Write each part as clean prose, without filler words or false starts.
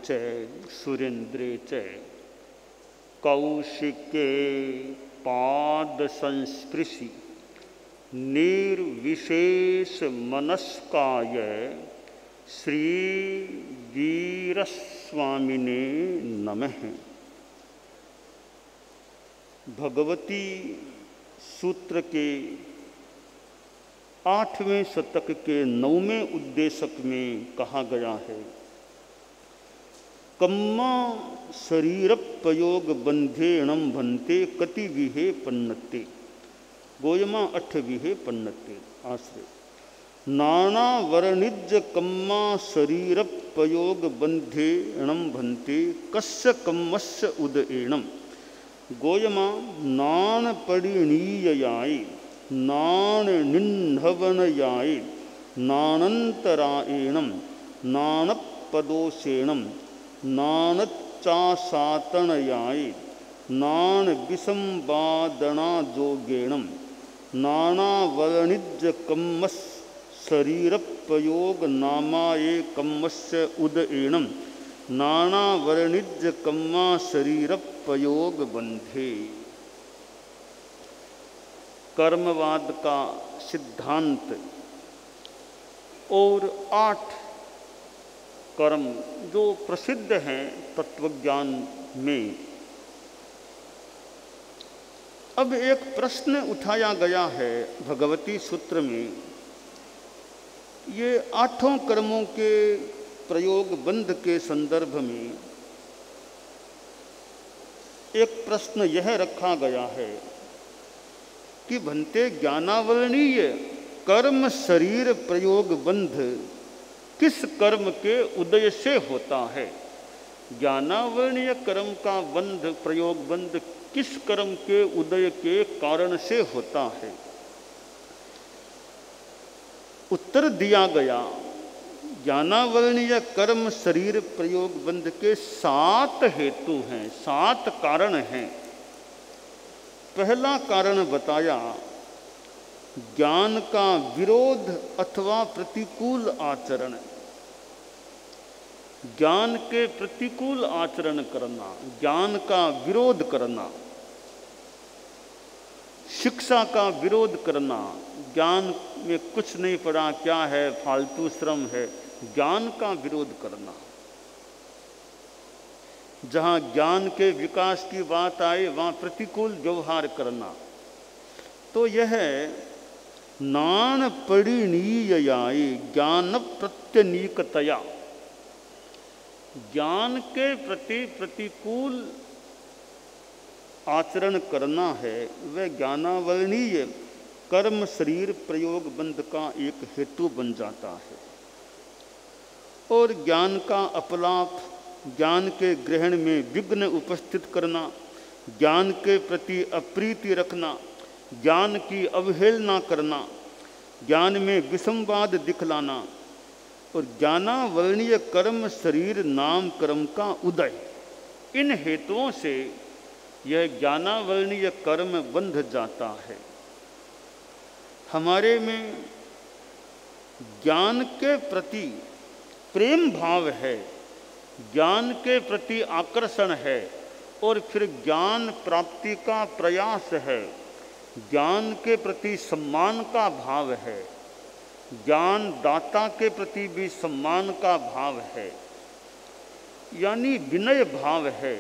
च सुरेन्द्रे च कौशिके पाद संस्पृशि निर्विशेष मनस्काय श्री वीरस्वामिने नमः। भगवती सूत्र के 8वें शतक के 9वें उद्देशक में कहा गया है, कम्मा शरीर प्रयोग बंधेणम भन्ते कति विहे पन्नते गोयमा 8 विहे पन्नते आश्रय। नाना वर्णिज कम्मा शरीर प्रयोग बंधेणम भन्ते कस्य कम्मस्य उदएणम गोयमा नान परिणीययाय नान निन्हवनयाय नानंतराएणम नानपदोषेणम नानच्चासातनयाय नान विसंवादना जोगेणम नानावर्णिज कम्मस शरीर प्रयोग नामाये कम्मस्य उदएणम नानावर्णिज कम्मा शरीर प्रयोग बंधे। कर्मवाद का सिद्धांत और 8 कर्म जो प्रसिद्ध हैं तत्वज्ञान में। अब एक प्रश्न उठाया गया है भगवती सूत्र में, ये 8 कर्मों के प्रयोग बंध के संदर्भ में एक प्रश्न यह रखा गया है कि भन्ते ज्ञानावर्णीय कर्म शरीर प्रयोग बंध किस कर्म के उदय से होता है। ज्ञानावर्णीय कर्म का बंध प्रयोग बंध किस कर्म के उदय के कारण से होता है। उत्तर दिया गया, ज्ञानावर्णीय कर्म शरीर प्रयोग बंध के 7 हेतु हैं, 7 कारण हैं। पहला कारण बताया, ज्ञान का विरोध अथवा प्रतिकूल आचरण। ज्ञान के प्रतिकूल आचरण करना, ज्ञान का विरोध करना, शिक्षा का विरोध करना, ज्ञान में कुछ नहीं पड़ा, क्या है, फालतू श्रम है, ज्ञान का विरोध करना। जहाँ ज्ञान के विकास की बात आए वहाँ प्रतिकूल व्यवहार करना। तो यह नान परिणीययाय ज्ञान प्रत्यनीकतया, ज्ञान के प्रति प्रतिकूल आचरण करना है, वह ज्ञानावर्णीय कर्म शरीर प्रयोग बंध का एक हेतु बन जाता है। और ज्ञान का अपलाप, ज्ञान के ग्रहण में विघ्न उपस्थित करना, ज्ञान के प्रति अप्रीति रखना, ज्ञान की अवहेलना करना, ज्ञान में विसंवाद दिखलाना और ज्ञानावर्णीय कर्म शरीर नाम कर्म का उदय, इन हेतुओं से यह ज्ञानावर्णीय कर्म बंध जाता है। हमारे में ज्ञान के प्रति प्रेम भाव है, ज्ञान के प्रति आकर्षण है और फिर ज्ञान प्राप्ति का प्रयास है, ज्ञान के प्रति सम्मान का भाव है, ज्ञान दाता के प्रति भी सम्मान का भाव है, यानी विनय भाव है।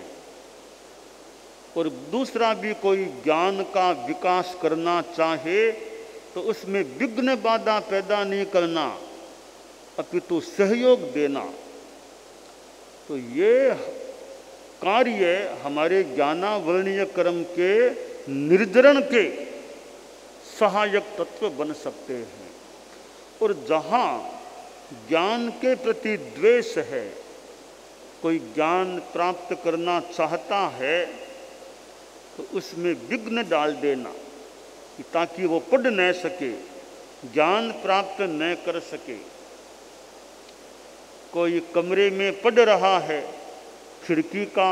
और दूसरा भी कोई ज्ञान का विकास करना चाहे तो उसमें विघ्न बाधा पैदा नहीं करना, अपितु सहयोग देना। तो ये कार्य हमारे ज्ञानावर्णीय कर्म के निर्जरण के सहायक तत्व बन सकते हैं। और जहाँ ज्ञान के प्रति द्वेष है, कोई ज्ञान प्राप्त करना चाहता है तो उसमें विघ्न डाल देना ताकि वो पढ़ न सके, ज्ञान प्राप्त न कर सके। कोई कमरे में पढ़ रहा है, खिड़की का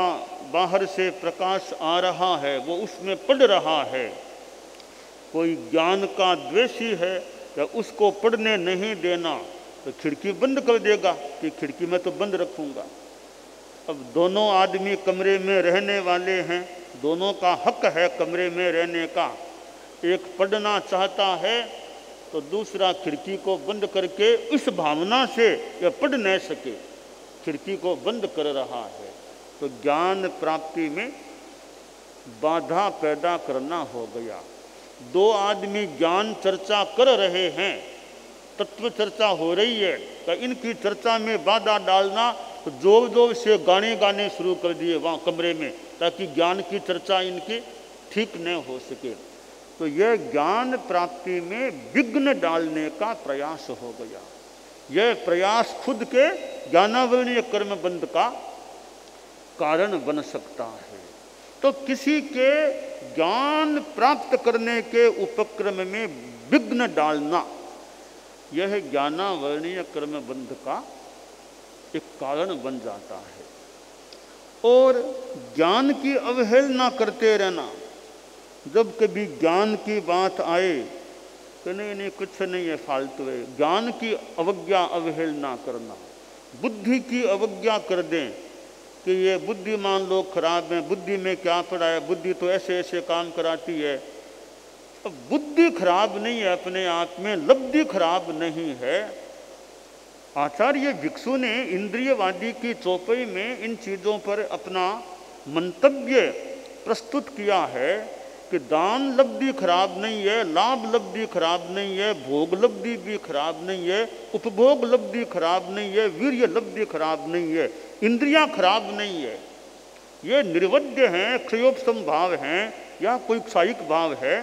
बाहर से प्रकाश आ रहा है, वो उसमें पढ़ रहा है। कोई ज्ञान का द्वेषी है या उसको पढ़ने नहीं देना तो खिड़की बंद कर देगा कि खिड़की मैं तो बंद रखूँगा। अब दोनों आदमी कमरे में रहने वाले हैं, दोनों का हक है कमरे में रहने का। एक पढ़ना चाहता है तो दूसरा खिड़की को बंद करके इस भावना से यह पढ़ नहीं सके खिड़की को बंद कर रहा है, तो ज्ञान प्राप्ति में बाधा पैदा करना हो गया। दो आदमी ज्ञान चर्चा कर रहे हैं, तत्व चर्चा हो रही है, तो इनकी चर्चा में बाधा डालना, तो जोर जोर से गाने गाने शुरू कर दिए वहाँ कमरे में, ताकि ज्ञान की चर्चा इनकी ठीक न हो सके। तो यह ज्ञान प्राप्ति में विघ्न डालने का प्रयास हो गया। यह प्रयास खुद के ज्ञानावरणीय कर्म बंध का कारण बन सकता है। तो किसी के ज्ञान प्राप्त करने के उपक्रम में विघ्न डालना, यह ज्ञानावरणीय कर्म बंध का एक कारण बन जाता है। और ज्ञान की अवहेलना करते रहना, जब कभी ज्ञान की बात आए तो नहीं कुछ नहीं है, फालतू है, ज्ञान की अवज्ञा अवहेलना करना, बुद्धि की अवज्ञा कर दें कि ये बुद्धिमान लोग खराब हैं, बुद्धि में क्या पड़ा है, बुद्धि तो ऐसे ऐसे काम कराती है। अब बुद्धि खराब नहीं है अपने आप में, लब्धि खराब नहीं है। आचार्य भिक्षु ने इंद्रियवादी की चौपाई में इन चीज़ों पर अपना मंतव्य प्रस्तुत किया है कि दान लब्धि खराब नहीं है, लाभ लब्धि खराब नहीं है, भोग लब्धि भी खराब नहीं है, उपभोग लब्धि खराब नहीं है, वीर्य लब्धि खराब नहीं है, इंद्रियां खराब नहीं है। ये निर्वध्य हैं, क्षयोपम भाव हैं या कोई क्षयिक भाव है,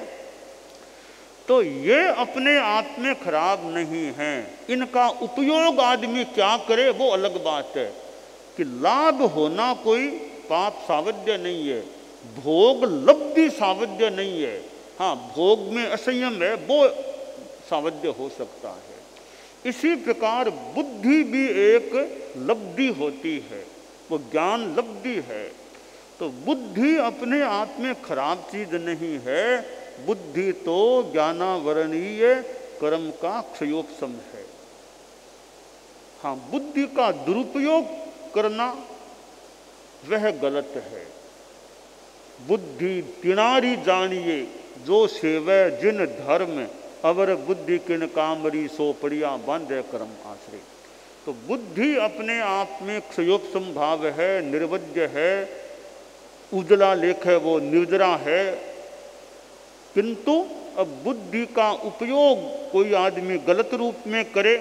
तो ये अपने आप में खराब नहीं हैं। इनका उपयोग आदमी क्या करे वो अलग बात है, कि लाभ होना कोई पाप सावध्य नहीं है, भोग लब्धि सावध्य नहीं है। हाँ, भोग में असंयम है वो सावध्य हो सकता है। इसी प्रकार बुद्धि भी एक लब्धि होती है, वो ज्ञान लब्धि है। तो बुद्धि अपने आप में खराब चीज नहीं है, बुद्धि तो ज्ञानावरणीय कर्म का क्षयोपम है। हाँ, बुद्धि का दुरुपयोग करना वह गलत है। बुद्धि तिनारी जानिए जो सेवै जिन धर्म, अवर बुद्धि किन कामरी सो पड़िया बांधे कर्म आश्रय। तो बुद्धि अपने आप में क्षयोपम भाव है, निर्वध्य है, उजला लेख है, वो निर्जरा है। किंतु अब बुद्धि का उपयोग कोई आदमी गलत रूप में करे,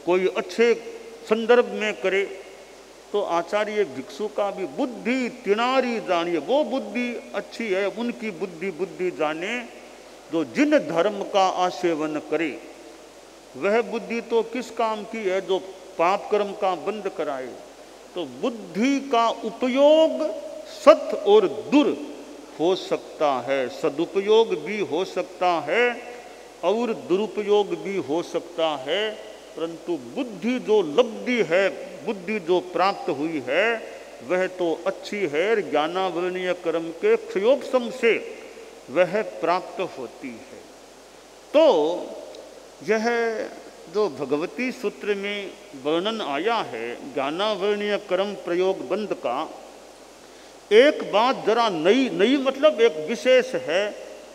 कोई अच्छे संदर्भ में करे, तो आचार्य भिक्षु का भी बुद्धि तिनारी जानिए, वो बुद्धि अच्छी है, उनकी बुद्धि बुद्धि जाने जो जिन धर्म का आसेवन करे। वह बुद्धि तो किस काम की है, जो पाप कर्म का बंद कराए। तो बुद्धि का उपयोग सत और दुर हो सकता है, सदुपयोग भी हो सकता है और दुरुपयोग भी हो सकता है, परंतु बुद्धि जो लब्धि है, बुद्धि जो प्राप्त हुई है, वह तो अच्छी है। ज्ञानावरणीय कर्म के क्षयोपम से वह प्राप्त होती है। तो यह जो भगवती सूत्र में वर्णन आया है ज्ञानावरणीय कर्म प्रयोग बंध का, एक बात जरा नई मतलब एक विशेष है,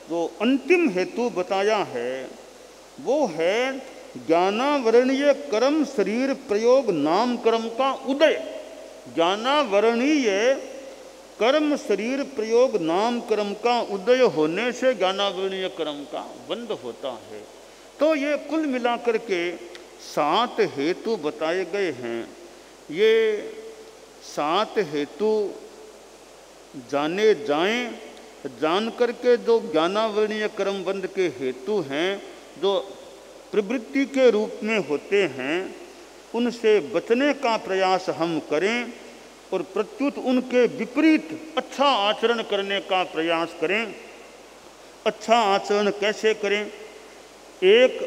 जो अंतिम हेतु बताया है वो है ज्ञानावरणीय कर्म शरीर प्रयोग नाम कर्म का उदय। ज्ञानावरणीय कर्म शरीर प्रयोग नाम कर्म का उदय होने से ज्ञानावरणीय कर्म का बंध होता है। तो ये कुल मिलाकर के 7 हेतु बताए गए हैं। ये 7 हेतु जाने जाएं, जान करके जो ज्ञानावरणीय कर्म बंध के हेतु हैं, जो प्रवृत्ति के रूप में होते हैं, उनसे बचने का प्रयास हम करें और प्रत्युत उनके विपरीत अच्छा आचरण करने का प्रयास करें। अच्छा आचरण कैसे करें? एक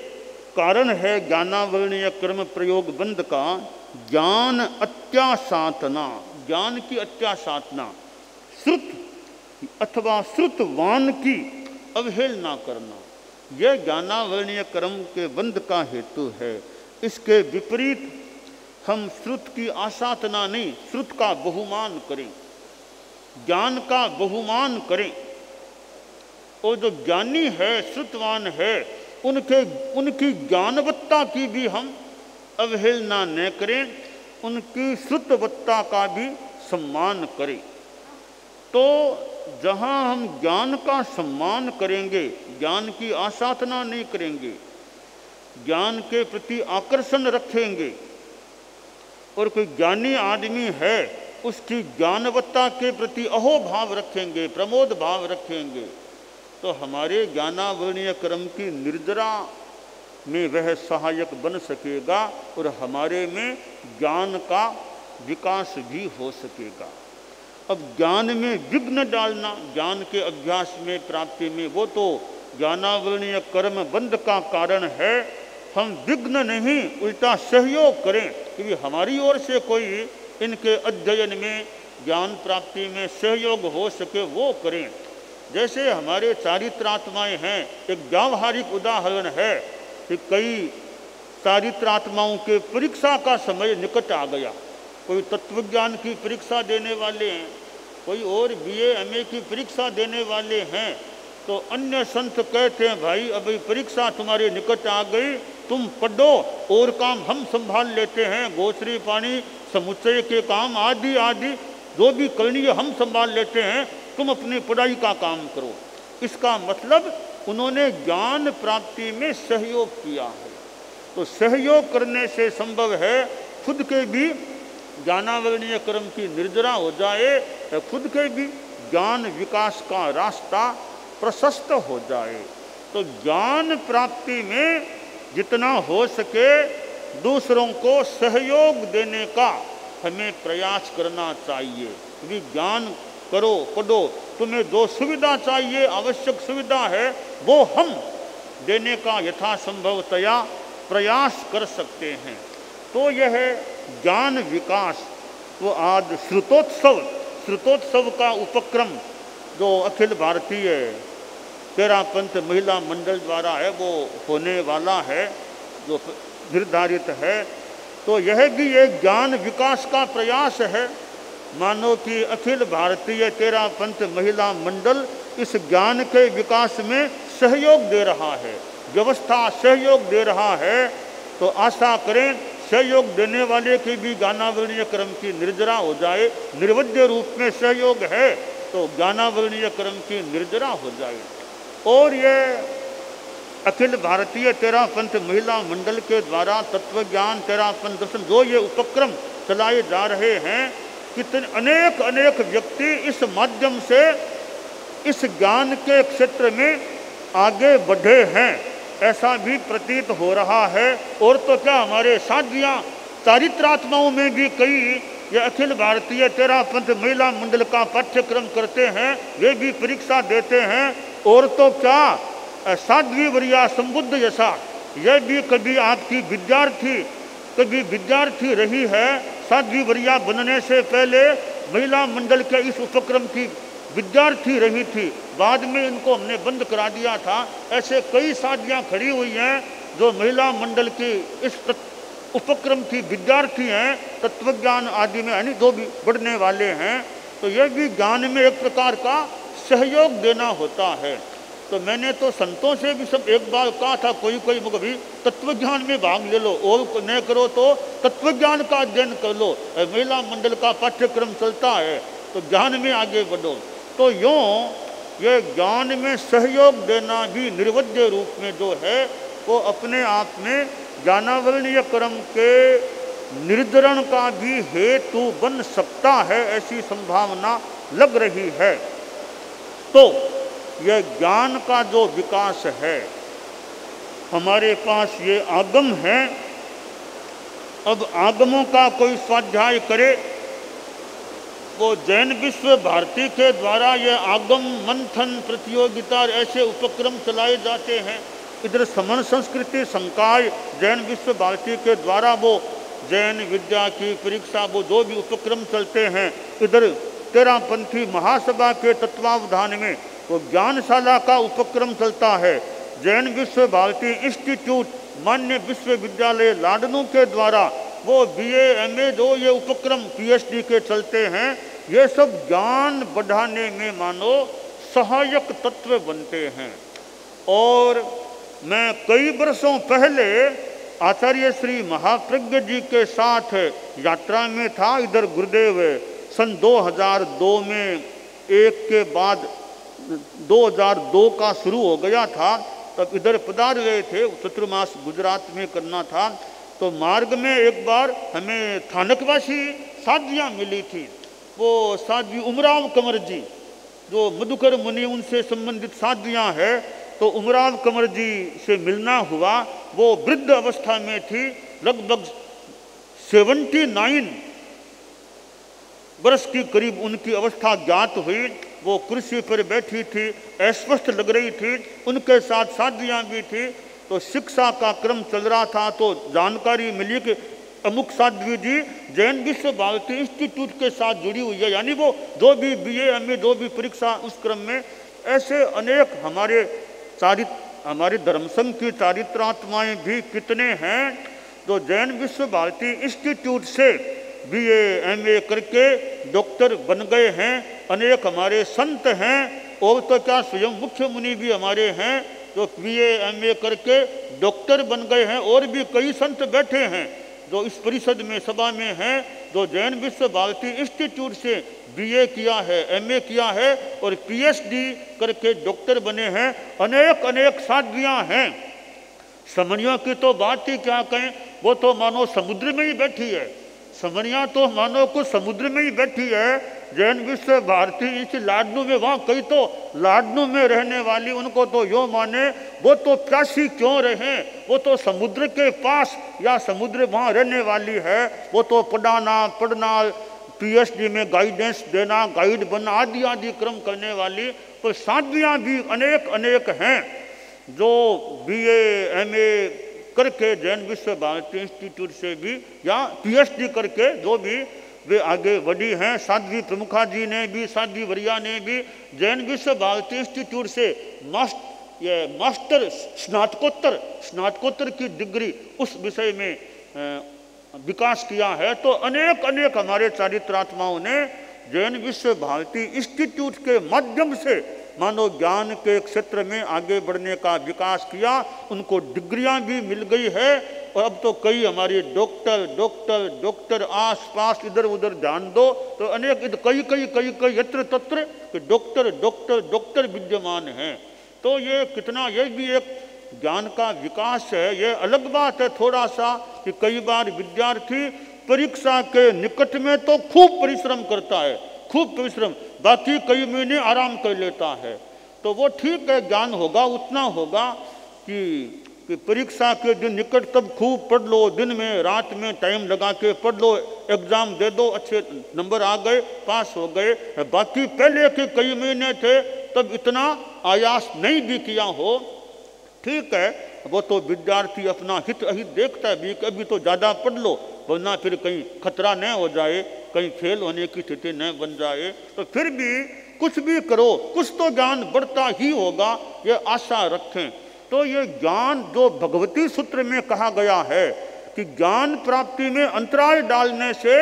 कारण है ज्ञानावरणीय कर्म प्रयोग बंध का ज्ञान अत्यासाधना, ज्ञान की अत्यासाधना, श्रुत अथवा श्रुतवान की अवहेलना करना, यह ज्ञानावरणीय कर्म के बंध का हेतु है। इसके विपरीत हम श्रुत की आसाधना नहीं, श्रुत का बहुमान करें, ज्ञान का बहुमान करें। और जो ज्ञानी है, श्रुतवान है, उनकी ज्ञानवत्ता की भी हम अवहेलना न करें, उनकी श्रुतवत्ता का भी सम्मान करें। तो जहाँ हम ज्ञान का सम्मान करेंगे, ज्ञान की आसाधना नहीं करेंगे, ज्ञान के प्रति आकर्षण रखेंगे, और कोई ज्ञानी आदमी है उसकी ज्ञानवत्ता के प्रति अहोभाव रखेंगे, प्रमोद भाव रखेंगे, तो हमारे ज्ञानावरणीय कर्म की निर्जरा में वह सहायक बन सकेगा और हमारे में ज्ञान का विकास भी हो सकेगा। अब ज्ञान में विघ्न डालना, ज्ञान के अभ्यास में, प्राप्ति में, वो तो ज्ञानावरणीय कर्म बंध का कारण है। हम विघ्न नहीं, उल्टा सहयोग करें, क्योंकि हमारी ओर से कोई इनके अध्ययन में, ज्ञान प्राप्ति में सहयोग हो सके वो करें। जैसे हमारे चारित्रात्माएं हैं, एक व्यावहारिक उदाहरण है कि कई चारित्रात्माओं के परीक्षा का समय निकट आ गया। कोई तत्वज्ञान की परीक्षा देने वाले हैं, कोई और BA MA की परीक्षा देने वाले हैं, तो अन्य संत कहते हैं भाई अभी परीक्षा तुम्हारे निकट आ गई, तुम पढ़ो, और काम हम संभाल लेते हैं, गोचरी पानी समुच्चय के काम आदि आदि जो भी करणीय हम संभाल लेते हैं, तुम अपनी पढ़ाई का काम करो। इसका मतलब उन्होंने ज्ञान प्राप्ति में सहयोग किया है। तो सहयोग करने से संभव है खुद के भी ज्ञानावरणीय कर्म की निर्जरा हो जाए, खुद के भी ज्ञान विकास का रास्ता प्रशस्त हो जाए। तो ज्ञान प्राप्ति में जितना हो सके दूसरों को सहयोग देने का हमें प्रयास करना चाहिए। क्योंकि ज्ञान करो, पढ़ो, तुम्हें जो सुविधा चाहिए, आवश्यक सुविधा है, वो हम देने का यथासंभवतया प्रयास कर सकते हैं। तो यह ज्ञान विकास। तो आज श्रुतोत्सव का उपक्रम जो अखिल भारतीय तेरापंथ महिला मंडल द्वारा है वो होने वाला है, जो निर्धारित है। तो यह भी एक ज्ञान विकास का प्रयास है। मानो कि अखिल भारतीय तेरापंथ महिला मंडल इस ज्ञान के विकास में सहयोग दे रहा है, व्यवस्था सहयोग दे रहा है। तो आशा करें सहयोग देने वाले की भी ज्ञानावरणीय कर्म की निर्जरा हो जाए। निर्वध्य रूप में सहयोग है तो ज्ञानावरणीय कर्म की निर्जरा हो जाए। और ये अखिल भारतीय तेरापंथ महिला मंडल के द्वारा तत्वज्ञान तेरापंथ दर्शन जो ये उपक्रम चलाए जा रहे हैं, कितने अनेक व्यक्ति इस माध्यम से इस ज्ञान के क्षेत्र में आगे बढ़े हैं, ऐसा भी प्रतीत हो रहा है। और तो क्या, हमारे साध्वियाँ चारित्रात्माओं में भी कई ये अखिल भारतीय तेरापंथ महिला मंडल का पाठ्यक्रम करते हैं, वे भी परीक्षा देते हैं। और तो क्या, साध्वी वरिया संबुद्ध यशा, यह भी कभी आपकी विद्यार्थी रही है। साध्वी वरिया बनने से पहले महिला मंडल के इस उपक्रम की विद्यार्थी रही थी, बाद में इनको हमने बंद करा दिया था। ऐसे कई साधियाँ खड़ी हुई हैं जो महिला मंडल की इस उपक्रम की विद्यार्थी हैं, तत्वज्ञान आदि में यानी जो भी बढ़ने वाले हैं। तो यह भी ज्ञान में एक प्रकार का सहयोग देना होता है। तो मैंने तो संतों से भी सब एक बार कहा था, कोई भी तत्वज्ञान में भाग ले लो, और न करो तो तत्वज्ञान का अध्ययन कर लो, महिला मंडल का पाठ्यक्रम चलता है तो ज्ञान में आगे बढ़ो। तो यूँ ये ज्ञान में सहयोग देना भी निर्वध्य रूप में जो है वो अपने आप में ज्ञानावरणीय कर्म के निर्जरण का भी हेतु बन सकता है, ऐसी संभावना लग रही है। तो यह ज्ञान का जो विकास है, हमारे पास ये आगम है। अब आगमों का कोई स्वाध्याय करे, वो जैन विश्व भारती के द्वारा ये आगम मंथन प्रतियोगिता ऐसे उपक्रम चलाए जाते हैं। इधर समन संस्कृति संकाय जैन विश्व भारती के द्वारा वो जैन विद्या की परीक्षा, वो जो भी उपक्रम चलते हैं, इधर तेरापंथी महासभा के तत्वावधान में वो ज्ञानशाला का उपक्रम चलता है। जैन विश्व भारती इंस्टीट्यूट मान्य विश्वविद्यालय लाडनू के द्वारा वो BA MA जो ये उपक्रम PhD के चलते हैं, ये सब ज्ञान बढ़ाने में मानो सहायक तत्व बनते हैं। और मैं कई वर्षों पहले आचार्य श्री महाप्रज्ञ जी के साथ यात्रा में था। इधर गुरुदेव सन 2002 में, एक के बाद 2002 का शुरू हो गया था, तब इधर पधार गए थे। चतुर्मास गुजरात में करना था, तो मार्ग में एक बार हमें थानकवासी साध्वियाँ मिली थी। वो साध्वी उमराव कंवर जी, जो मधुकर मुनि उनसे संबंधित साध्वियाँ है, तो उमराव कंवर जी से मिलना हुआ। वो वृद्ध अवस्था में थी, लगभग 79 वर्ष की करीब उनकी अवस्था ज्ञात हुई। वो कुर्सी पर बैठी थी, अस्वस्थ लग रही थी, उनके साथ साध्वियाँ भी थी। तो शिक्षा का क्रम चल रहा था, तो जानकारी मिली कि अमुक साध्वी जी जैन विश्व भारती इंस्टीट्यूट के साथ जुड़ी हुई है। यानी वो जो भी BA MA जो भी परीक्षा उस क्रम में, ऐसे अनेक हमारे धर्मसंघ की चारित्रात्माएँ भी कितने हैं जो जैन विश्व भारती इंस्टीट्यूट से BA MA करके डॉक्टर बन गए हैं। अनेक हमारे संत हैं, और तो क्या स्वयं मुख्य मुनि भी हमारे हैं जो BA MA करके डॉक्टर बन गए हैं। और भी कई संत बैठे हैं जो इस परिषद में, सभा में हैं, जो जैन विश्व भारती इंस्टीट्यूट से BA किया है, MA किया है और PhD करके डॉक्टर बने हैं। अनेक अनेक साध्वियाँ हैं। समनियों की तो बात ही क्या कहें, वो तो मानो समुद्र में ही बैठी है। समनिया तो मानो कुछ समुद्र में ही बैठी है। जैन विश्व भारती इस लाडनू में, वहाँ कई तो लाडनू में रहने वाली, उनको तो यो माने वो तो प्यासी क्यों रहे, वो तो समुद्र के पास या समुद्र वहाँ रहने वाली है। वो तो पढ़ना PhD में गाइडेंस देना, गाइड बनना आदि आदि क्रम करने वाली। तो साध्वियाँ भी अनेक अनेक हैं जो BA MA करके जैन विश्व भारती इंस्टीट्यूट से भी या PhD करके जो भी वे आगे बढ़ी हैं। साध्वी प्रमुखा जी ने भी, साध्वी वरिया ने भी जैन विश्व भारती इंस्टीट्यूट से मास्टर स्नातकोत्तर की डिग्री उस विषय में विकास किया है। तो अनेक अनेक हमारे चारित्रात्माओं ने जैन विश्व भारती इंस्टीट्यूट के माध्यम से मानव ज्ञान के क्षेत्र में आगे बढ़ने का विकास किया। उनको डिग्रियां भी मिल गई है। और अब तो कई हमारे डॉक्टर आस पास इधर उधर ध्यान दो तो अनेक कई यत्र तत्र डॉक्टर विद्यमान हैं। तो ये कितना, ये भी एक ज्ञान का विकास है। ये अलग बात है थोड़ा सा कि कई बार विद्यार्थी परीक्षा के निकट में तो खूब परिश्रम करता है, खूब परिश्रम, बाकी कई महीने आराम कर लेता है। तो वो ठीक है, ज्ञान होगा उतना होगा कि परीक्षा के दिन निकट तब खूब पढ़ लो, दिन में रात में टाइम लगा के पढ़ लो, एग्जाम दे दो, अच्छे नंबर आ गए, पास हो गए। बाकी पहले के कई महीने थे तब इतना आयास नहीं भी किया हो, ठीक है, वो तो विद्यार्थी अपना हित अहित देखता है भी, अभी तो ज़्यादा पढ़ लो वरना फिर कहीं खतरा न हो जाए, कहीं फेल होने की स्थिति न बन जाए। तो फिर भी कुछ भी करो, कुछ तो ज्ञान बढ़ता ही होगा, ये आशा रखें। तो ये ज्ञान जो भगवती सूत्र में कहा गया है कि ज्ञान प्राप्ति में अंतराय डालने से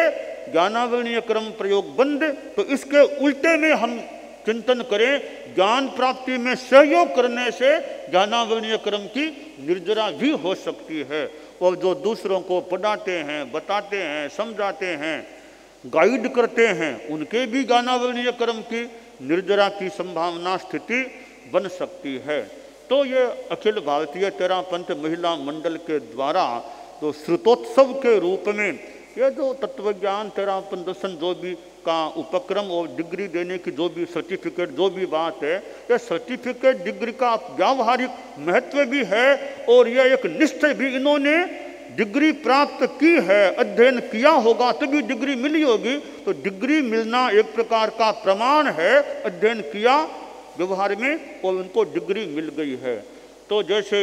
ज्ञानावरणीय क्रम प्रयोग बंद, तो इसके उल्टे में हम चिंतन करें, ज्ञान प्राप्ति में सहयोग करने से ज्ञानावरणीय क्रम की निर्जरा भी हो सकती है। और जो दूसरों को पढ़ाते हैं, बताते हैं, समझाते हैं, गाइड करते हैं, उनके भी ज्ञानावरणीय क्रम की निर्जरा की संभावना स्थिति बन सकती है। तो ये अखिल भारतीय तेरापंथ महिला मंडल के द्वारा तो श्रुतोत्सव के रूप में ये जो तत्वज्ञान तेरापंथ दर्शन जो भी का उपक्रम और डिग्री देने की जो भी सर्टिफिकेट जो भी बात है, ये सर्टिफिकेट डिग्री का व्यावहारिक महत्व भी है और यह एक निश्चय भी, इन्होंने डिग्री प्राप्त की है, अध्ययन किया होगा तभी डिग्री मिली होगी। तो डिग्री मिलना एक प्रकार का प्रमाण है, अध्ययन किया व्यवहार में और उनको डिग्री मिल गई है। तो जैसे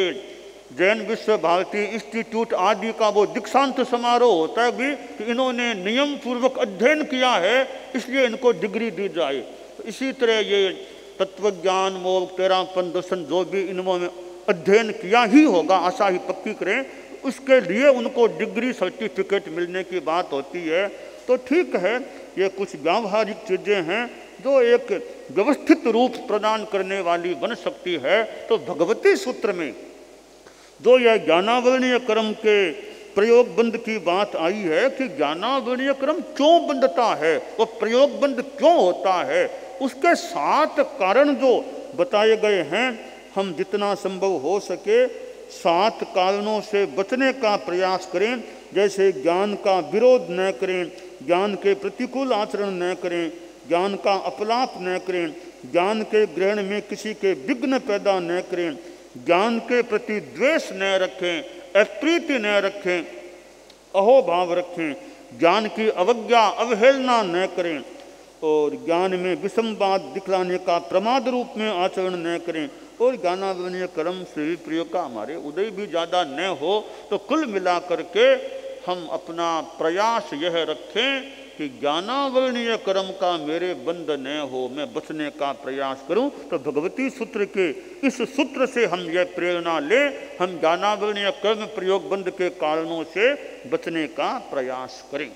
जैन विश्व भारती इंस्टीट्यूट आदि का वो दीक्षांत समारोह होता है भी कि इन्होंने नियम पूर्वक अध्ययन किया है इसलिए इनको डिग्री दी जाए। तो इसी तरह ये तत्वज्ञान मोक्ष तेरापंथ दर्शन जो भी इन्होंने अध्ययन किया ही होगा, आशा ही पक्की करें, उसके लिए उनको डिग्री सर्टिफिकेट मिलने की बात होती है। तो ठीक है, ये कुछ व्यावहारिक चीज़ें हैं जो एक व्यवस्थित रूप प्रदान करने वाली बन सकती है। तो भगवती सूत्र में जो यह ज्ञानावरणीय क्रम के प्रयोग बंद की बात आई है कि ज्ञानावरणीय क्रम क्यों बंधता है, वो प्रयोग बंद क्यों होता है, उसके 7 कारण जो बताए गए हैं, हम जितना संभव हो सके 7 कारणों से बचने का प्रयास करें। जैसे ज्ञान का विरोध न करें, ज्ञान के प्रतिकूल आचरण न करें, ज्ञान का अपलाप न करें, ज्ञान के ग्रहण में किसी के विघ्न पैदा न करें, ज्ञान के प्रति द्वेष न रखें, अप्रीति न रखें, अहोभाव रखें, ज्ञान की अवज्ञा अवहेलना न करें और ज्ञान में विषमवाद दिखलाने का प्रमाद रूप में आचरण न करें और ज्ञानावरणीय क्रम से प्रयोग का हमारे उदय भी ज़्यादा न हो। तो कुल मिला करके हम अपना प्रयास यह रखें कि ज्ञानावरणीय क्रम का मेरे बंद न हो, मैं बचने का प्रयास करूं। तो भगवती सूत्र के इस सूत्र से हम यह प्रेरणा लें, हम ज्ञानावरणीय क्रम प्रयोग बंद के कारणों से बचने का प्रयास करें।